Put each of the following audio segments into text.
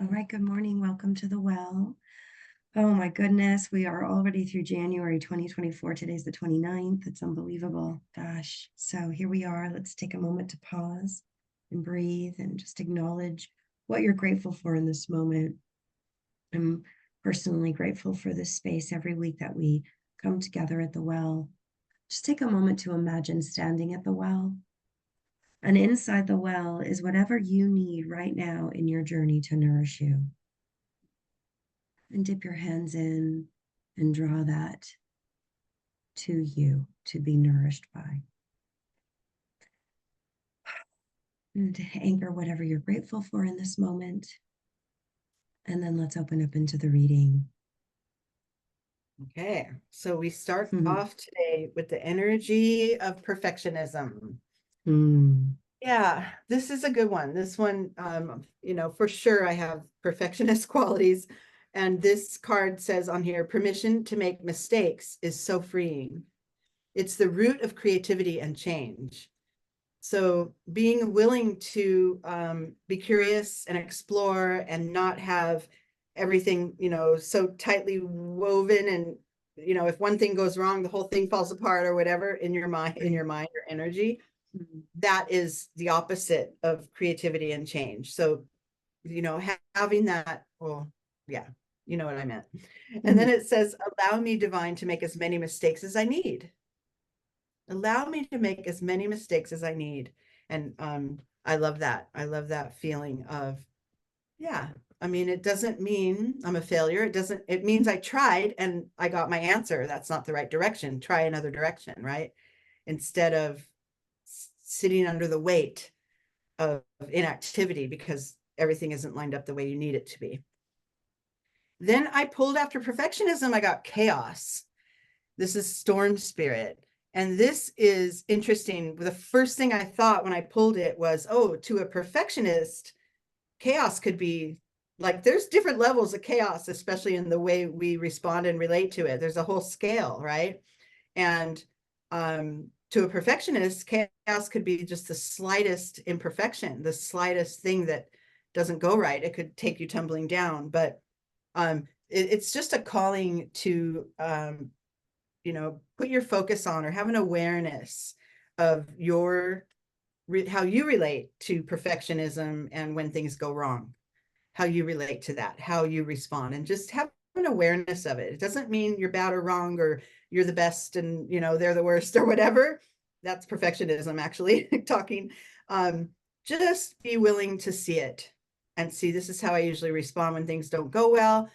All right, good morning. Welcome to the well. Oh my goodness, we are already through January 2024. Today's the 29th. It's unbelievable. Gosh. So here we are. Let's take a moment to pause and breathe and just acknowledge what you're grateful for in this moment. I'm personally grateful for this space every week that we come together at the well. Just take a moment to imagine standing at the well. And inside the well is whatever you need right now in your journey to nourish you. And dip your hands in and draw that to you to be nourished by. And to anchor whatever you're grateful for in this moment. And then let's open up into the reading. Okay, so we start off today with the energy of perfectionism. Yeah, this is a good one. This one, for sure I have perfectionist qualities. And this card says on here, permission to make mistakes is so freeing. It's the root of creativity and change. So being willing to be curious and explore and not have everything, so tightly woven and, if one thing goes wrong, the whole thing falls apart or whatever in your mind or energy. That is the opposite of creativity and change. So, having that, well, yeah, you know what I meant. And then it says, allow me, divine, to make as many mistakes as I need. Allow me to make as many mistakes as I need. And I love that. I love that feeling of, yeah, I mean, it doesn't mean I'm a failure. It means I tried and I got my answer. That's not the right direction. Try another direction, right? Instead of sitting under the weight of inactivity because everything isn't lined up the way you need it to be. Then I pulled after perfectionism. I got chaos. This is storm spirit. And this is interesting. The first thing I thought when I pulled it was, oh, to a perfectionist, chaos could be like, there's different levels of chaos, especially in the way we respond and relate to it. There's a whole scale, right? And to a perfectionist, chaos could be just the slightest imperfection, the slightest thing that doesn't go right. It could take you tumbling down. But it's just a calling to put your focus on or have an awareness of how you relate to perfectionism and when things go wrong, how you relate to that, how you respond, and just have an awareness of it. It doesn't mean you're bad or wrong or you're the best and they're the worst or whatever. That's perfectionism, actually. Talking. Just be willing to see it and see, this is how I usually respond when things don't go well.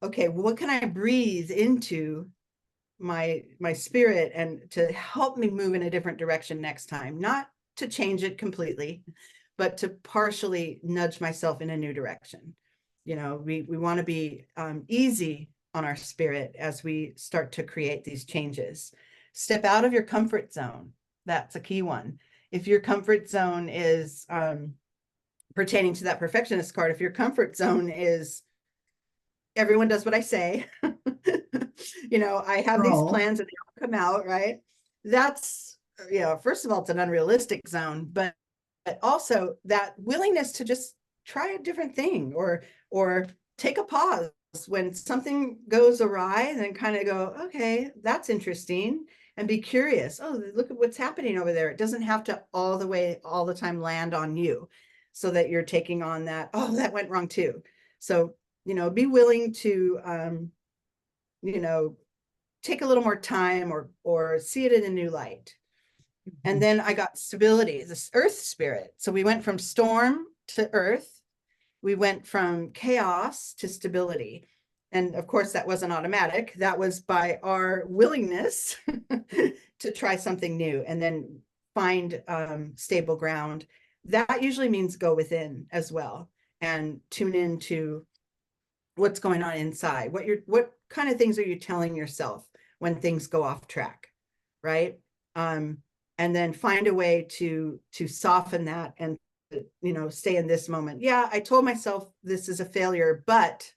Okay, well, what can I breathe into my spirit and to help me move in a different direction next time? Not to change it completely, but to partially nudge myself in a new direction. We want to be easy on our spirit as we start to create these changes. Step out of your comfort zone. That's a key one. If your comfort zone is pertaining to that perfectionist card, if your comfort zone is everyone does what I say, I have these plans and they all come out, right? That's, first of all, it's an unrealistic zone, but also that willingness to just try a different thing or take a pause when something goes awry and then kind of go, okay, that's interesting, and be curious. Oh, look at what's happening over there. It doesn't have to all the time land on you so that you're taking on that, oh, that went wrong too. So, be willing to, take a little more time or see it in a new light. And then I got stability, this earth spirit. So we went from storm to earth. We went from chaos to stability. And of course, that wasn't automatic. That was by our willingness to try something new and then find stable ground. That usually means go within as well and tune into what's going on inside. What kind of things are you telling yourself when things go off track, right? And then find a way to soften that and stay in this moment. Yeah, I told myself this is a failure, but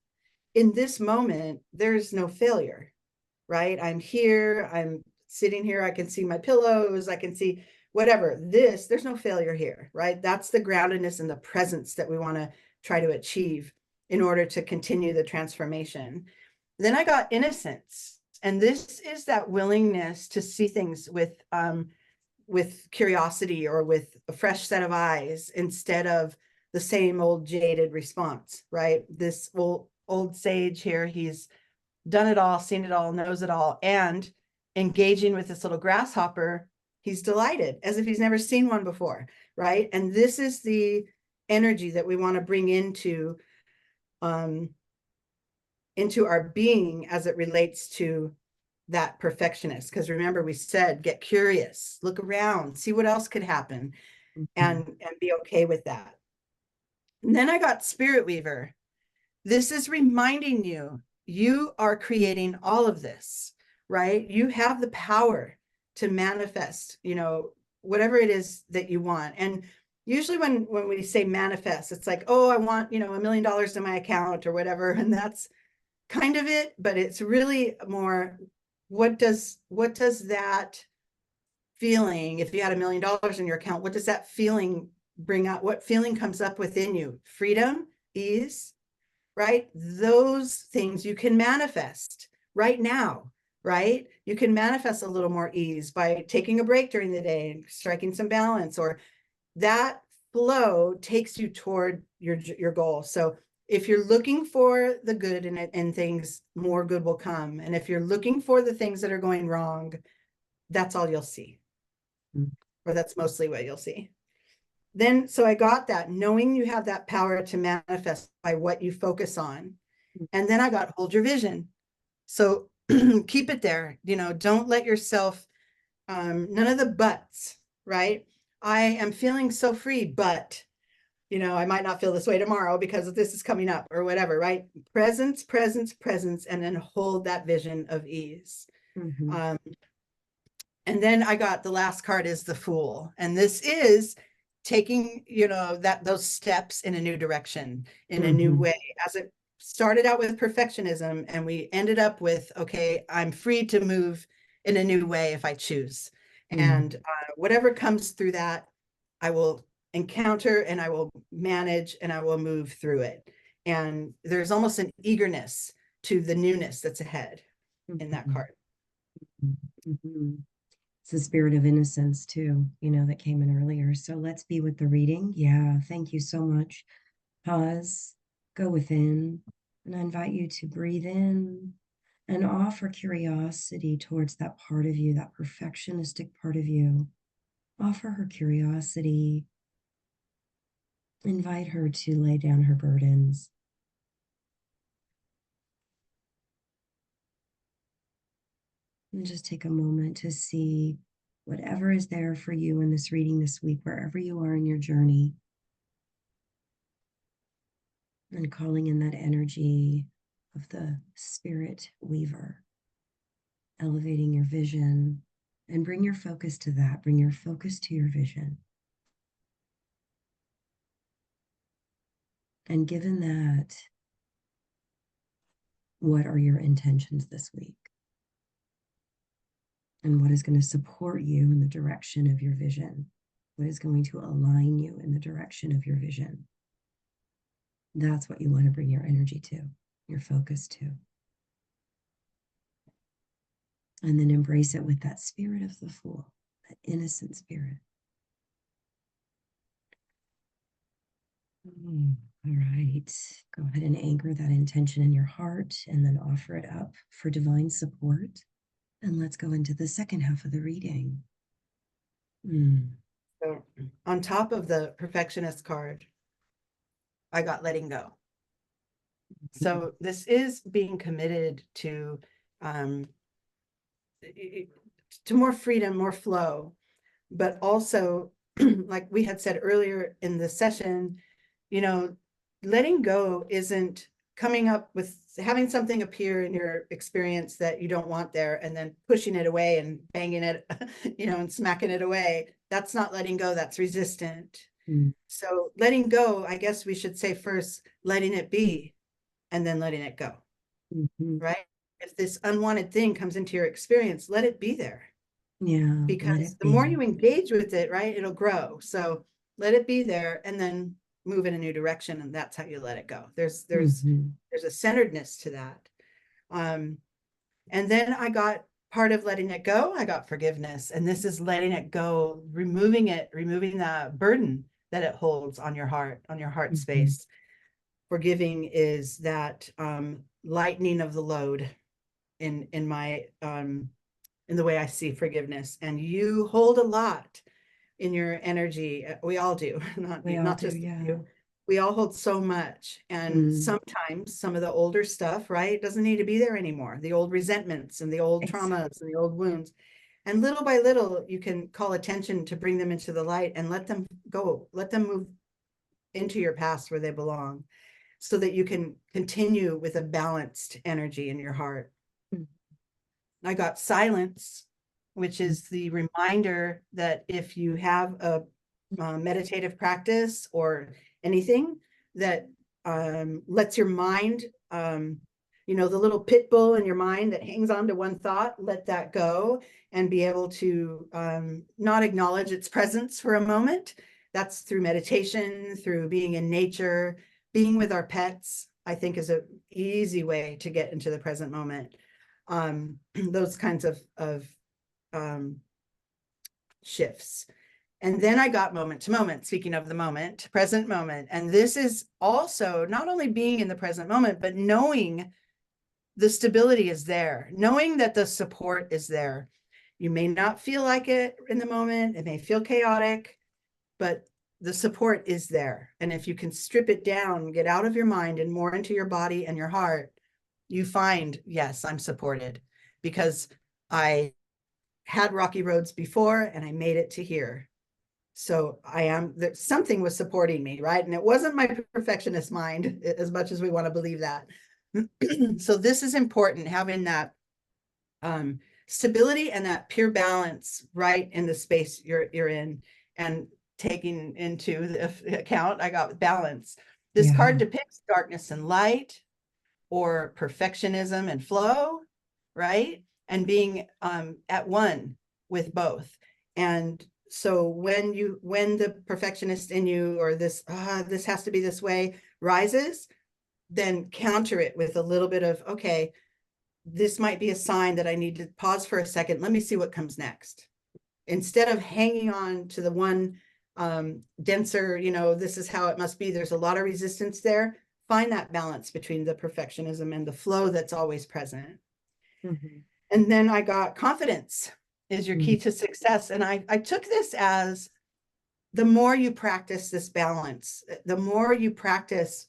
in this moment, there's no failure, right? I'm here, I'm sitting here, I can see my pillows, I can see whatever. There's no failure here, right? That's the groundedness and the presence that we want to try to achieve in order to continue the transformation. Then I got innocence. And this is that willingness to see things with curiosity or with a fresh set of eyes instead of the same old jaded response, right? This old sage here, he's done it all, seen it all, knows it all, and engaging with this little grasshopper, he's delighted as if he's never seen one before, right? And this is the energy that we want to bring into our being as it relates to that perfectionist. Because remember, we said, get curious, look around, see what else could happen, and be okay with that. And then I got Spirit Weaver. This is reminding you, you are creating all of this, right? You have the power to manifest, whatever it is that you want. And usually when we say manifest, it's like, oh, I want, $1 million in my account or whatever. And that's kind of it, but it's really more, what does that feeling, if you had $1 million in your account, what does that feeling bring out? What feeling comes up within you? Freedom, ease, right? Those things you can manifest right now, right? You can manifest a little more ease by taking a break during the day and striking some balance, or that flow takes you toward your goal. So if you're looking for the good in it and things, more good will come. And if you're looking for the things that are going wrong, that's all you'll see. Or that's mostly what you'll see. Then, so I got that, knowing you have that power to manifest by what you focus on. And then I got hold your vision. So keep it there, don't let yourself, none of the buts, right? I am feeling so free, but, I might not feel this way tomorrow because this is coming up or whatever, right? Presence, presence, presence, and then hold that vision of ease. And then I got the last card is the Fool. And this is taking, those steps in a new direction, in a new way, as it started out with perfectionism. And we ended up with, okay, I'm free to move in a new way if I choose. And whatever comes through that, I will encounter and I will manage and I will move through it. And there's almost an eagerness to the newness that's ahead in that card. It's the spirit of innocence too, that came in earlier. So let's be with the reading. Yeah, thank you so much. Pause, go within, and I invite you to breathe in and offer curiosity towards that part of you, that perfectionistic part of you. Offer her curiosity. Invite her to lay down her burdens. And just take a moment to see whatever is there for you in this reading this week, wherever you are in your journey. And calling in that energy of the Spirit Weaver, elevating your vision, and bring your focus to that. Bring your focus to your vision. And given that, what are your intentions this week? And what is going to support you in the direction of your vision? What is going to align you in the direction of your vision? That's what you want to bring your energy to, your focus to. And then embrace it with that spirit of the Fool, that innocent spirit. All right. Go ahead and anchor that intention in your heart and then offer it up for divine support. And let's go into the second half of the reading. So on top of the perfectionist card, I got letting go. So this is being committed to more freedom, more flow, but also, like we had said earlier in the session, letting go isn't coming up with having something appear in your experience that you don't want there and then pushing it away and banging it, and smacking it away. That's not letting go, that's resistant. So letting go, I guess we should say first, letting it be and then letting it go, right? If this unwanted thing comes into your experience, let it be there. Yeah. Because the more you engage with it, right, it'll grow. So let it be there and then move in a new direction, and that's how you let it go. There's a centeredness to that. And then I got part of letting it go. I got forgiveness, and this is letting it go, removing the burden that it holds on your heart space. Forgiving is that lightening of the load in my in the way I see forgiveness. And you hold a lot in your energy. We all do, not just you. We all hold so much. And sometimes some of the older stuff, right, doesn't need to be there anymore. The old resentments and the old traumas and the old wounds. And little by little, you can call attention to bring them into the light and let them go. Let them move into your past where they belong, so that you can continue with a balanced energy in your heart. I got silence, which is the reminder that if you have a meditative practice or anything that lets your mind, you know, the little pit bull in your mind that hangs on to one thought, let that go and be able to not acknowledge its presence for a moment. That's through meditation, through being in nature, being with our pets, I think is an easy way to get into the present moment. Those kinds of shifts. And then I got moment to moment, speaking of the moment, present moment. And this is also not only being in the present moment, but knowing the stability is there, knowing that the support is there. You may not feel like it in the moment. It may feel chaotic, but the support is there. And if you can strip it down, get out of your mind and more into your body and your heart, you find, yes, I'm supported because I had rocky roads before and I made it to here. So something was supporting me, right? And it wasn't my perfectionist mind, as much as we want to believe that. So this is important, having that stability and that pure balance right in the space you're in, and taking into the account, I got balance. This card depicts darkness and light, or perfectionism and flow, right? And being at one with both. And so when the perfectionist in you, or this has to be this way, rises, then counter it with a little bit of, okay, this might be a sign that I need to pause for a second. Let me see what comes next. Instead of hanging on to the one denser, you know, this is how it must be. There's a lot of resistance there. Find that balance between the perfectionism and the flow that's always present. And then I got confidence is your key to success. And I took this as, the more you practice this balance, the more you practice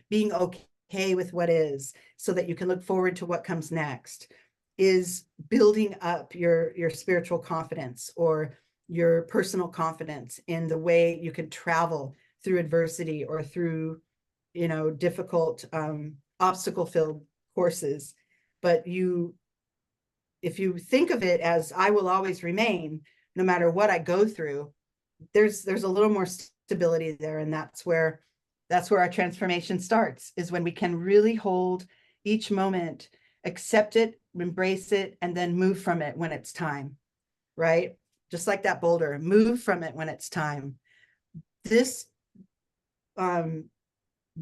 being okay with what is, so that you can look forward to what comes next, is building up your spiritual confidence, or your personal confidence in the way you can travel through adversity, or through, you know, difficult obstacle-filled courses. But if you think of it as, I will always remain no matter what I go through, there's a little more stability there. And that's where our transformation starts, is when we can really hold each moment, accept it, embrace it, and then move from it when it's time, right? Just like that boulder, move from it when it's time. This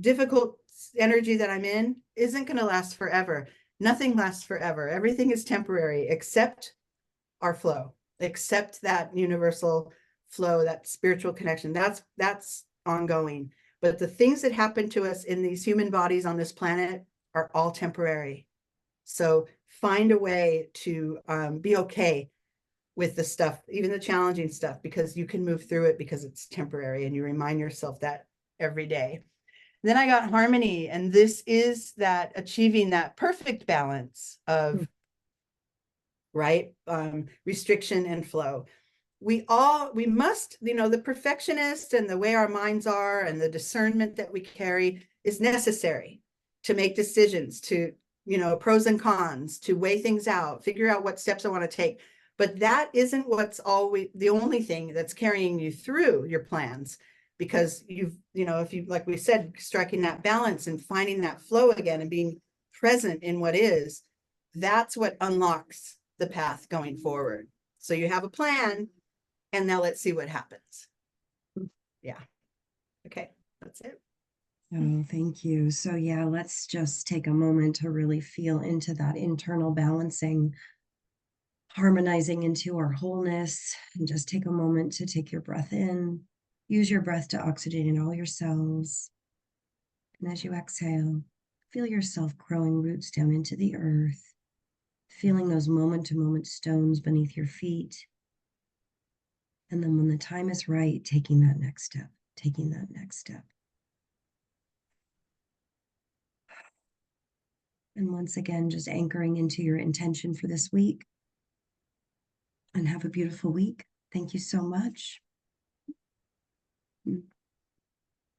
difficult energy that I'm in isn't going to last forever. Nothing lasts forever. Everything is temporary, except our flow, except that universal flow, that spiritual connection. That's ongoing. But the things that happen to us in these human bodies on this planet are all temporary. So find a way to be okay with the stuff, even the challenging stuff, because you can move through it because it's temporary, and you remind yourself that every day. Then I got harmony, and this is that achieving that perfect balance of right restriction and flow. We must, you know, the perfectionist and the way our minds are and the discernment that we carry is necessary to make decisions, to, you know, pros and cons, to weigh things out, figure out what steps I want to take. But that isn't what's always the only thing that's carrying you through your plans, because you know, if you, like we said, striking that balance and finding that flow again and being present in what is, that's what unlocks the path going forward. So you have a plan, and now let's see what happens. Yeah. Okay. That's it. Oh, thank you. So, yeah, let's just take a moment to really feel into that internal balancing, harmonizing into our wholeness, and just take a moment to take your breath in. Use your breath to oxygenate in all your cells. And as you exhale, feel yourself growing roots down into the earth, feeling those moment to moment stones beneath your feet. And then when the time is right, taking that next step, taking that next step. And once again, just anchoring into your intention for this week. And have a beautiful week. Thank you so much.